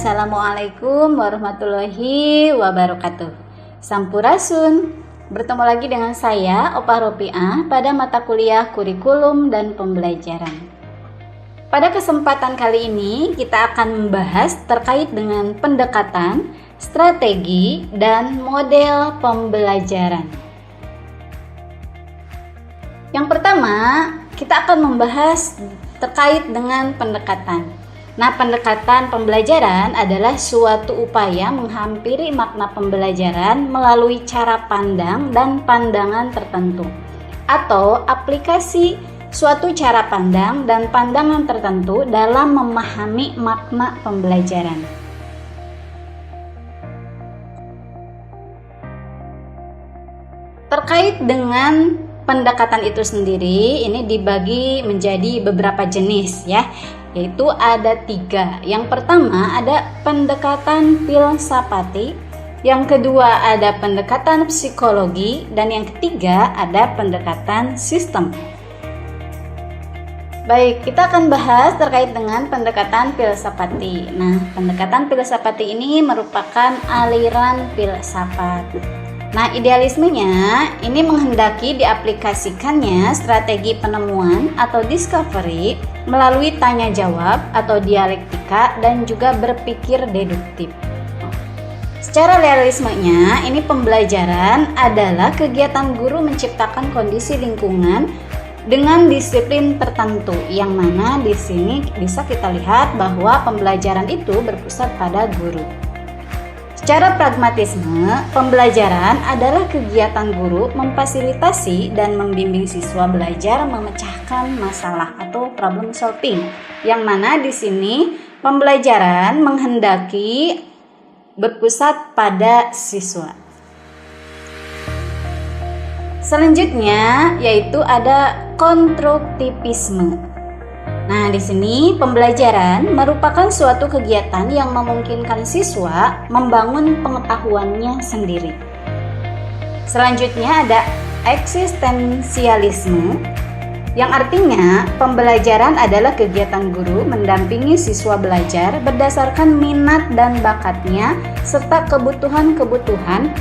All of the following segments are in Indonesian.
Assalamualaikum warahmatullahi wabarakatuh. Sampurasun. Bertemu lagi dengan saya, Opa Ropiah, pada mata kuliah kurikulum dan pembelajaran. Pada kesempatan kali ini, kita akan membahas terkait dengan pendekatan, strategi, dan model pembelajaran. Yang pertama, kita akan membahas terkait dengan pendekatan. Nah, pendekatan pembelajaran adalah suatu upaya menghampiri makna pembelajaran melalui cara pandang dan pandangan tertentu, atau aplikasi suatu cara pandang dan pandangan tertentu dalam memahami makna pembelajaran. Terkait dengan pendekatan itu sendiri, ini dibagi menjadi beberapa jenis ya, yaitu ada 3. Yang pertama ada pendekatan filsafati, yang kedua ada pendekatan psikologi, dan yang ketiga ada pendekatan sistem. Baik, kita akan bahas terkait dengan pendekatan filsafati. Nah, pendekatan filsafati ini merupakan aliran filsafat. Nah, idealismenya ini menghendaki diaplikasikannya strategi penemuan atau discovery melalui tanya jawab atau dialektika dan juga berpikir deduktif. Secara realismenya, ini pembelajaran adalah kegiatan guru menciptakan kondisi lingkungan dengan disiplin tertentu, yang mana di sini bisa kita lihat bahwa pembelajaran itu berpusat pada guru. Secara pragmatisme, pembelajaran adalah kegiatan guru memfasilitasi dan membimbing siswa belajar memecahkan masalah atau problem solving, yang mana di sini pembelajaran menghendaki berpusat pada siswa. Selanjutnya yaitu ada konstruktivisme. Nah, di sini pembelajaran merupakan suatu kegiatan yang memungkinkan siswa membangun pengetahuannya sendiri. Selanjutnya ada eksistensialisme, yang artinya pembelajaran adalah kegiatan guru mendampingi siswa belajar berdasarkan minat dan bakatnya serta kebutuhan-kebutuhan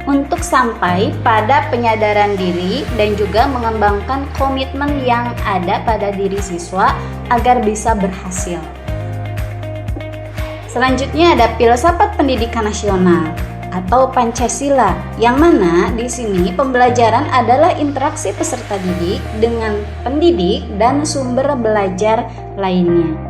untuk sampai pada penyadaran diri dan juga mengembangkan komitmen yang ada pada diri siswa agar bisa berhasil. Selanjutnya ada filsafat pendidikan nasional atau Pancasila, yang mana di sini pembelajaran adalah interaksi peserta didik dengan pendidik dan sumber belajar lainnya.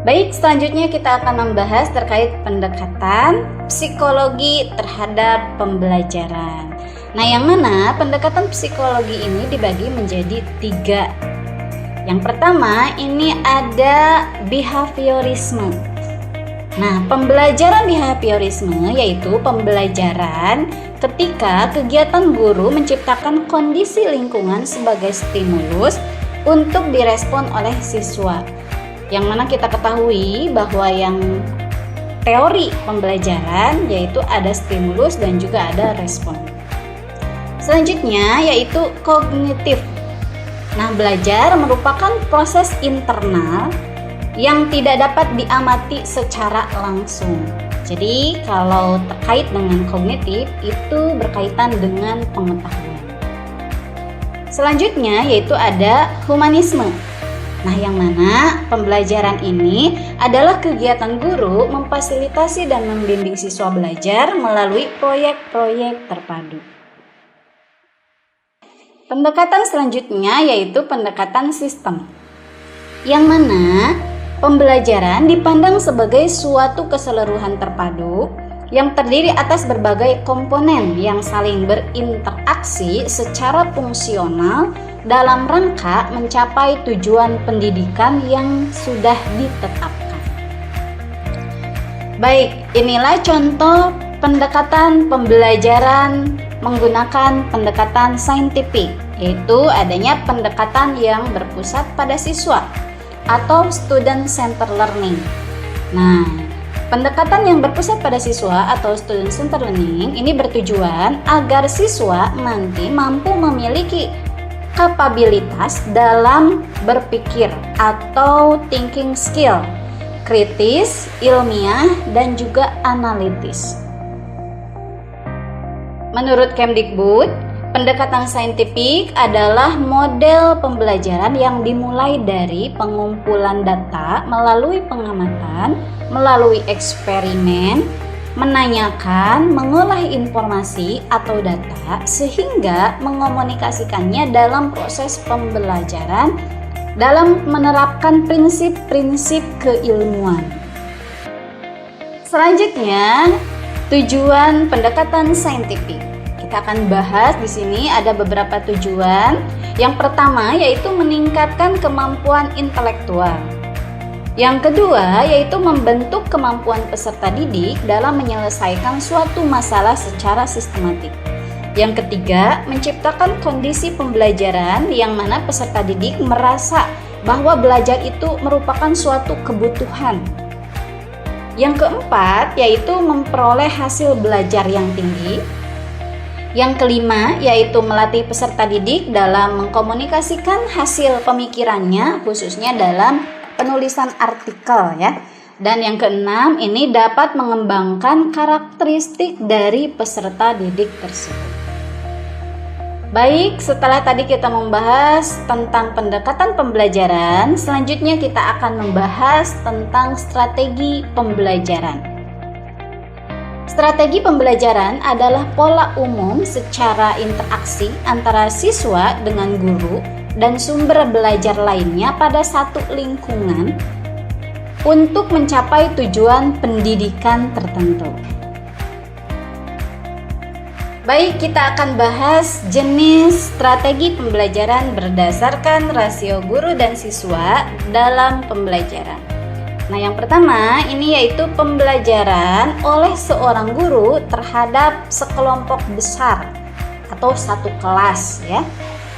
Baik, selanjutnya kita akan membahas terkait pendekatan psikologi terhadap pembelajaran. Nah, yang mana pendekatan psikologi ini dibagi menjadi 3. Yang pertama, ini ada behaviorisme. Nah, pembelajaran behaviorisme yaitu pembelajaran ketika kegiatan guru menciptakan kondisi lingkungan sebagai stimulus untuk direspon oleh siswa. Yang mana kita ketahui bahwa yang teori pembelajaran yaitu ada stimulus dan juga ada respon. Selanjutnya yaitu kognitif. Nah, belajar merupakan proses internal yang tidak dapat diamati secara langsung. Jadi kalau terkait dengan kognitif itu berkaitan dengan pengetahuan. Selanjutnya yaitu ada humanisme. Nah, yang mana pembelajaran ini adalah kegiatan guru memfasilitasi dan membimbing siswa belajar melalui proyek-proyek terpadu. Pendekatan selanjutnya yaitu pendekatan sistem, yang mana pembelajaran dipandang sebagai suatu keseluruhan terpadu yang terdiri atas berbagai komponen yang saling berinteraksi secara fungsional dalam rangka mencapai tujuan pendidikan yang sudah ditetapkan. Baik, inilah contoh pendekatan pembelajaran menggunakan pendekatan saintifik, yaitu adanya pendekatan yang berpusat pada siswa atau student centered learning. Nah, pendekatan yang berpusat pada siswa atau student centered learning ini bertujuan agar siswa nanti mampu memiliki kapabilitas dalam berpikir atau thinking skill kritis, ilmiah, dan juga analitis. Menurut Kemdikbud, pendekatan saintifik adalah model pembelajaran yang dimulai dari pengumpulan data melalui pengamatan, melalui eksperimen, menanyakan, mengolah informasi atau data sehingga mengomunikasikannya dalam proses pembelajaran dalam menerapkan prinsip-prinsip keilmuan. Selanjutnya, tujuan pendekatan saintifik. Kita akan bahas di sini ada beberapa tujuan. Yang pertama yaitu meningkatkan kemampuan intelektual. Yang kedua yaitu membentuk kemampuan peserta didik dalam menyelesaikan suatu masalah secara sistematik. Yang ketiga, menciptakan kondisi pembelajaran yang mana peserta didik merasa bahwa belajar itu merupakan suatu kebutuhan. Yang keempat, yaitu memperoleh hasil belajar yang tinggi. Yang kelima, yaitu melatih peserta didik dalam mengkomunikasikan hasil pemikirannya, khususnya dalam penulisan artikel ya. Dan yang keenam, ini dapat mengembangkan karakteristik dari peserta didik tersebut. Baik, setelah tadi kita membahas tentang pendekatan pembelajaran, selanjutnya kita akan membahas tentang strategi pembelajaran. Strategi pembelajaran adalah pola umum secara interaksi antara siswa dengan guru dan sumber belajar lainnya pada satu lingkungan untuk mencapai tujuan pendidikan tertentu. Baik, kita akan bahas jenis strategi pembelajaran berdasarkan rasio guru dan siswa dalam pembelajaran. Nah, yang pertama ini yaitu pembelajaran oleh seorang guru terhadap sekelompok besar atau satu kelas ya.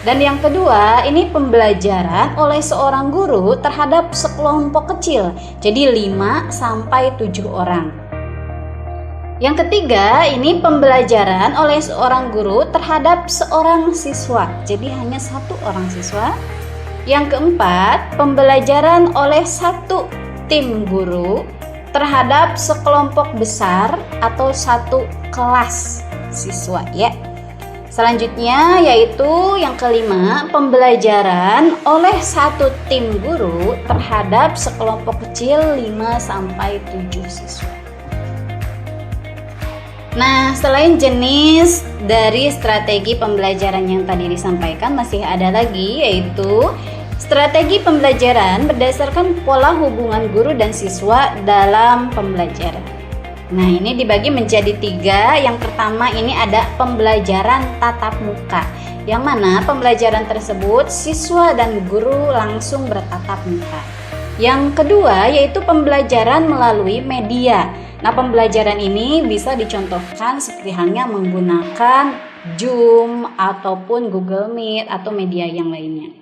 Dan yang kedua, ini pembelajaran oleh seorang guru terhadap sekelompok kecil. Jadi 5 sampai 7 orang. Yang ketiga, ini pembelajaran oleh seorang guru terhadap seorang siswa. Jadi hanya 1 orang siswa. Yang keempat, pembelajaran oleh 1 tim guru terhadap sekelompok besar atau 1 kelas siswa ya. Selanjutnya yaitu yang kelima, pembelajaran oleh 1 tim guru terhadap sekelompok kecil 5 sampai 7 siswa. Nah, selain jenis dari strategi pembelajaran yang tadi disampaikan, masih ada lagi yaitu strategi pembelajaran berdasarkan pola hubungan guru dan siswa dalam pembelajaran. Nah, ini dibagi menjadi 3. Yang pertama ini ada pembelajaran tatap muka, yang mana pembelajaran tersebut siswa dan guru langsung bertatap muka. Yang kedua yaitu pembelajaran melalui media. Nah, pembelajaran ini bisa dicontohkan seperti halnya menggunakan Zoom ataupun Google Meet atau media yang lainnya.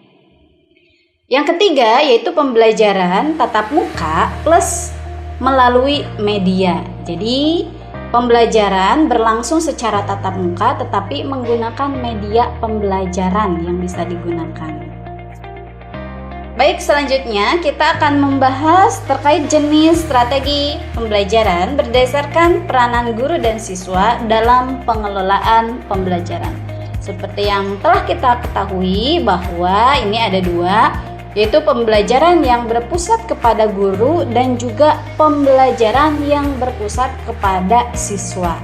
Yang ketiga yaitu pembelajaran tatap muka plus melalui media. Jadi, pembelajaran berlangsung secara tatap muka tetapi menggunakan media pembelajaran yang bisa digunakan. Baik, selanjutnya kita akan membahas terkait jenis strategi pembelajaran berdasarkan peranan guru dan siswa dalam pengelolaan pembelajaran. Seperti yang telah kita ketahui bahwa ini ada 2, yaitu pembelajaran yang berpusat kepada guru dan juga pembelajaran yang berpusat kepada siswa.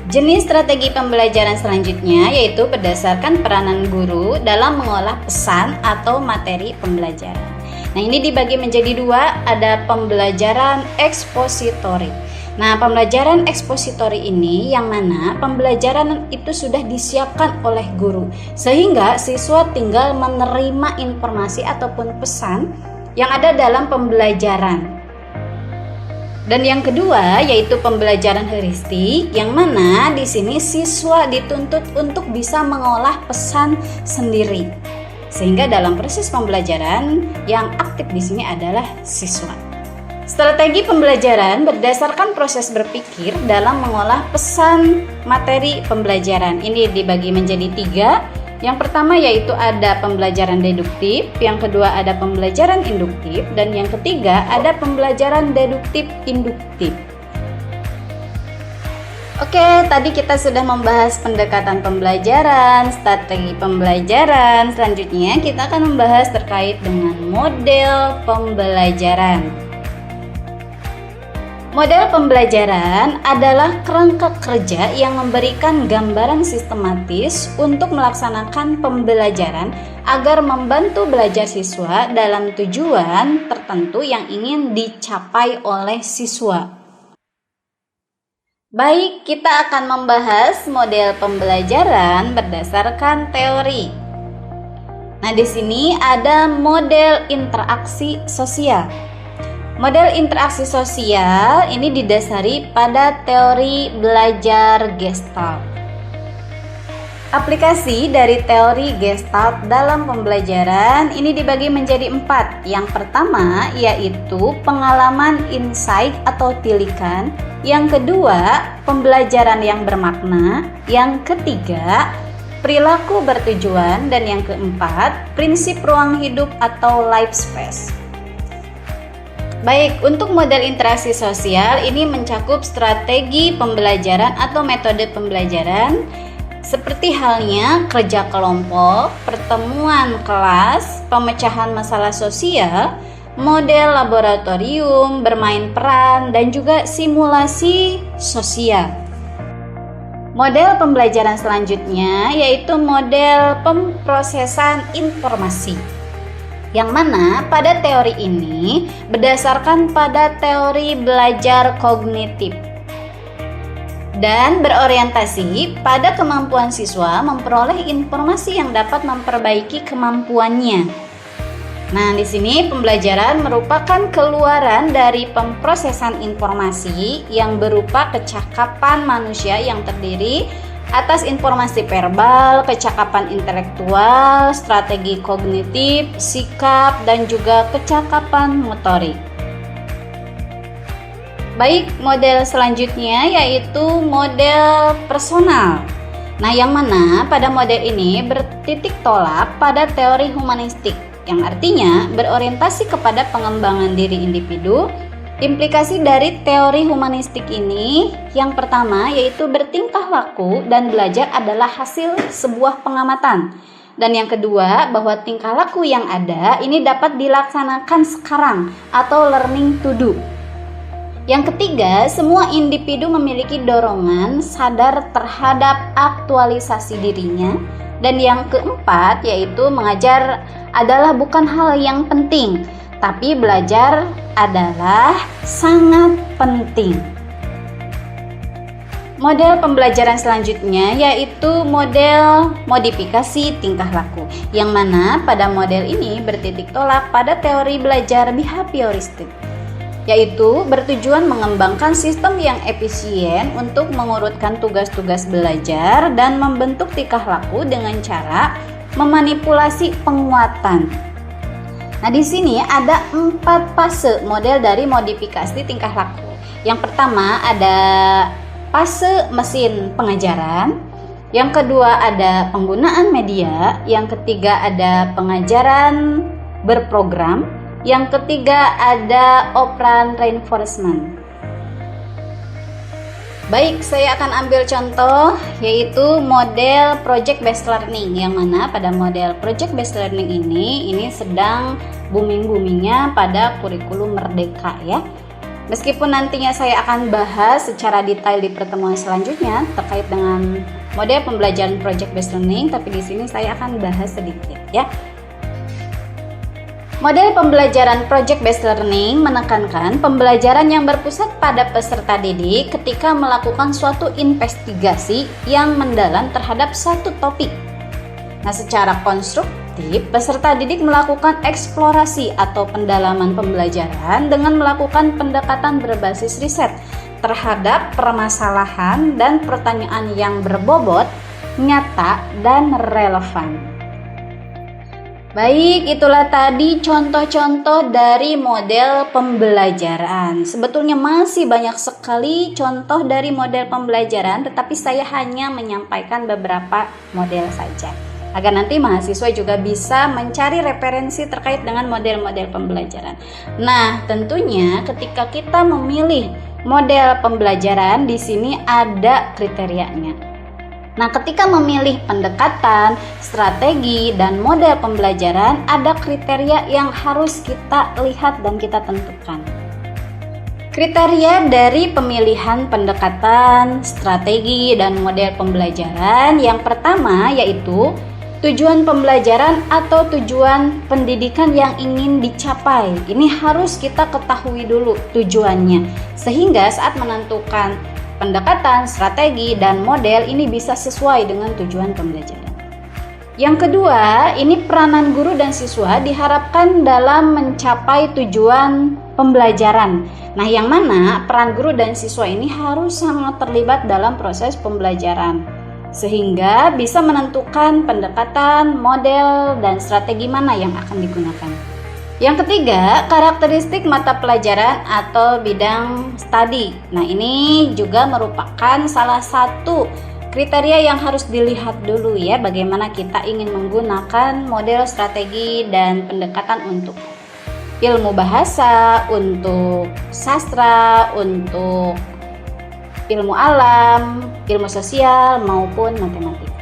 Jenis strategi pembelajaran selanjutnya yaitu berdasarkan peranan guru dalam mengolah pesan atau materi pembelajaran. Nah, ini dibagi menjadi 2, ada pembelajaran ekspositori. Nah, pembelajaran ekspositori ini yang mana pembelajaran itu sudah disiapkan oleh guru, sehingga siswa tinggal menerima informasi ataupun pesan yang ada dalam pembelajaran. Dan yang kedua yaitu pembelajaran heuristik, yang mana di sini siswa dituntut untuk bisa mengolah pesan sendiri. Sehingga dalam proses pembelajaran yang aktif di sini adalah siswa. Strategi pembelajaran berdasarkan proses berpikir dalam mengolah pesan materi pembelajaran. Ini dibagi menjadi 3, Yang pertama yaitu ada pembelajaran deduktif, yang kedua ada pembelajaran induktif, dan yang ketiga ada pembelajaran deduktif-induktif. Oke, tadi kita sudah membahas pendekatan pembelajaran, strategi pembelajaran. Selanjutnya kita akan membahas terkait dengan model pembelajaran. Model pembelajaran adalah kerangka kerja yang memberikan gambaran sistematis untuk melaksanakan pembelajaran agar membantu belajar siswa dalam tujuan tertentu yang ingin dicapai oleh siswa. Baik, kita akan membahas model pembelajaran berdasarkan teori. Nah, di sini ada model interaksi sosial. Model interaksi sosial ini didasari pada teori belajar Gestalt. Aplikasi dari teori Gestalt dalam pembelajaran ini dibagi menjadi 4. Yang pertama yaitu pengalaman insight atau tilikan. Yang kedua, pembelajaran yang bermakna. Yang ketiga, perilaku bertujuan. Dan yang keempat, prinsip ruang hidup atau life space. Baik, untuk model interaksi sosial ini mencakup strategi pembelajaran atau metode pembelajaran seperti halnya kerja kelompok, pertemuan kelas, pemecahan masalah sosial, model laboratorium, bermain peran, dan juga simulasi sosial. Model pembelajaran selanjutnya yaitu model pemrosesan informasi, yang mana pada teori ini berdasarkan pada teori belajar kognitif dan berorientasi pada kemampuan siswa memperoleh informasi yang dapat memperbaiki kemampuannya. Nah, di sini pembelajaran merupakan keluaran dari pemrosesan informasi yang berupa kecakapan manusia yang terdiri atas informasi verbal, kecakapan intelektual, strategi kognitif, sikap, dan juga kecakapan motorik. Baik, model selanjutnya yaitu model personal. Nah, yang mana pada model ini bertitik tolak pada teori humanistik, yang artinya berorientasi kepada pengembangan diri individu. Implikasi dari teori humanistik ini yang pertama yaitu bertingkah laku dan belajar adalah hasil sebuah pengamatan. Dan yang kedua, bahwa tingkah laku yang ada ini dapat dilaksanakan sekarang atau learning to do. Yang ketiga, semua individu memiliki dorongan sadar terhadap aktualisasi dirinya. Dan yang keempat yaitu mengajar adalah bukan hal yang penting, tapi belajar adalah sangat penting. Model pembelajaran selanjutnya yaitu model modifikasi tingkah laku, yang mana pada model ini bertitik tolak pada teori belajar behavioristik, yaitu bertujuan mengembangkan sistem yang efisien untuk mengurutkan tugas-tugas belajar dan membentuk tingkah laku dengan cara memanipulasi penguatan. Nah, di sini ada 4 fase model dari modifikasi tingkah laku. Yang pertama ada fase mesin pengajaran, yang kedua ada penggunaan media, yang ketiga ada pengajaran berprogram, yang ketiga ada operan reinforcement. Baik, saya akan ambil contoh yaitu model project based learning, yang mana pada model project based learning ini sedang booming-boomingnya pada kurikulum Merdeka ya. Meskipun nantinya saya akan bahas secara detail di pertemuan selanjutnya terkait dengan model pembelajaran project based learning, tapi di sini saya akan bahas sedikit ya. Model pembelajaran project based learning menekankan pembelajaran yang berpusat pada peserta didik ketika melakukan suatu investigasi yang mendalam terhadap satu topik. Nah, secara konstruktif, peserta didik melakukan eksplorasi atau pendalaman pembelajaran dengan melakukan pendekatan berbasis riset terhadap permasalahan dan pertanyaan yang berbobot, nyata, dan relevan. Baik, itulah tadi contoh-contoh dari model pembelajaran. Sebetulnya masih banyak sekali contoh dari model pembelajaran, tetapi saya hanya menyampaikan beberapa model saja. agar nanti mahasiswa juga bisa mencari referensi terkait dengan model-model pembelajaran. Nah, tentunya ketika kita memilih model pembelajaran, di sini ada kriterianya. Nah, ketika memilih pendekatan, strategi, dan model pembelajaran, ada kriteria yang harus kita lihat dan kita tentukan. Kriteria dari pemilihan pendekatan, strategi, dan model pembelajaran yang pertama yaitu tujuan pembelajaran atau tujuan pendidikan yang ingin dicapai. Ini harus kita ketahui dulu tujuannya, sehingga saat menentukan pendekatan, strategi, dan model ini bisa sesuai dengan tujuan pembelajaran. Yang kedua, ini peranan guru dan siswa diharapkan dalam mencapai tujuan pembelajaran. Nah, yang mana peran guru dan siswa ini harus sangat terlibat dalam proses pembelajaran, sehingga bisa menentukan pendekatan, model, dan strategi mana yang akan digunakan. Yang ketiga, karakteristik mata pelajaran atau bidang studi. Nah, ini juga merupakan salah satu kriteria yang harus dilihat dulu ya, bagaimana kita ingin menggunakan model, strategi, dan pendekatan untuk ilmu bahasa, untuk sastra, untuk ilmu alam, ilmu sosial, maupun matematika.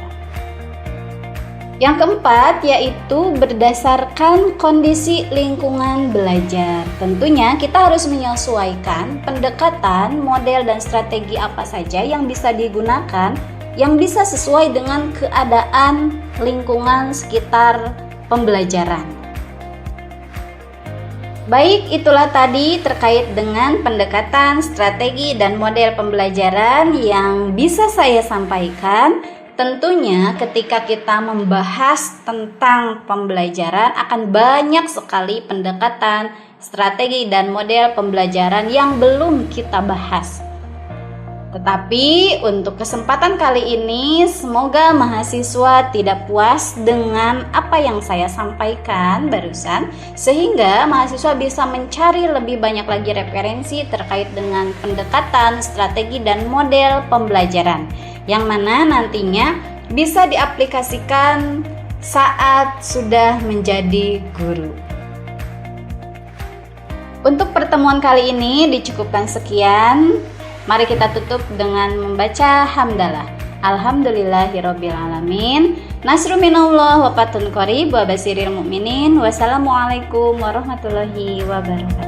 Yang keempat yaitu berdasarkan kondisi lingkungan belajar. Tentunya kita harus menyesuaikan pendekatan, model, dan strategi apa saja yang bisa digunakan, yang bisa sesuai dengan keadaan lingkungan sekitar pembelajaran. Baik, itulah tadi terkait dengan pendekatan, strategi, dan model pembelajaran yang bisa saya sampaikan. Tentunya ketika kita membahas tentang pembelajaran akan banyak sekali pendekatan, strategi, dan model pembelajaran yang belum kita bahas. Tetapi untuk kesempatan kali ini semoga mahasiswa tidak puas dengan apa yang saya sampaikan barusan, sehingga mahasiswa bisa mencari lebih banyak lagi referensi terkait dengan pendekatan, strategi, dan model pembelajaran yang mana nantinya bisa diaplikasikan saat sudah menjadi guru. Untuk pertemuan kali ini dicukupkan sekian. Mari kita tutup dengan membaca hamdalah. Alhamdulillahirabbil alamin. Nasrun minallah wa fathun qarib wa basyiril mu'minin. Wassalamualaikum warahmatullahi wabarakatuh.